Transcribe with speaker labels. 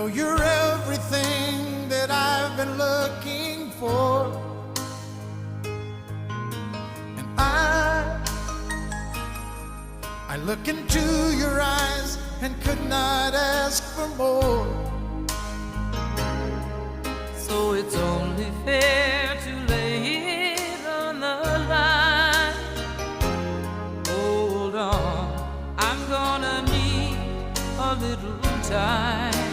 Speaker 1: know you're everything that I've been looking for, and I look into your eyes and could not ask for more.
Speaker 2: So it's only fair to lay it on the line. Hold on, I'm gonna need a little time.